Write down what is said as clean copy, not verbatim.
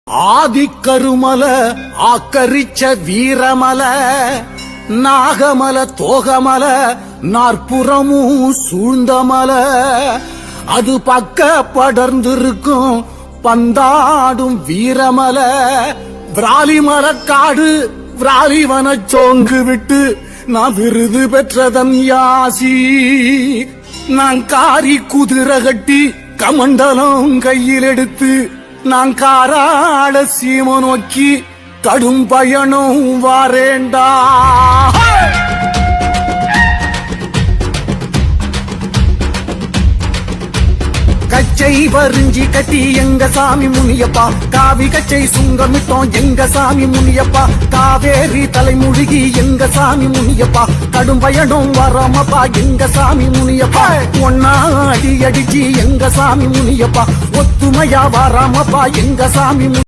ஆதிக்கருமல ஆக்கரிச்ச வீரமல நாகமல தோகமல நாற்புறமும் சூழ்ந்தமல அது பக்க படர்ந்திருக்கும் பந்தாடும் வீரமல விராலிமரக்காடு விராலிவன சோங்கு விட்டு நான் விருது பெற்றதன் யாசி நான் காரி குதிரை கட்டி கமண்டலம் கையில் எடுத்து நான் காராட சீம நோக்கி கடும் பயணம் வாரேண்டா கச்சை வரிஞ்சி கட்டி எங்க சாமி முனியப்பா காவி கச்சை சுங்கமிட்டோம் எங்க சாமி முனியப்பா காவேரி தலைமுழுகி எங்க சாமி முனியப்பா கடும் பயணம் வராமப்பா எங்க சாமி முனியப்பா ஒன்னா அடி அடிச்சு எங்க சாமி முனியப்பா ஒத்துமையா வராமப்பா எங்க சாமி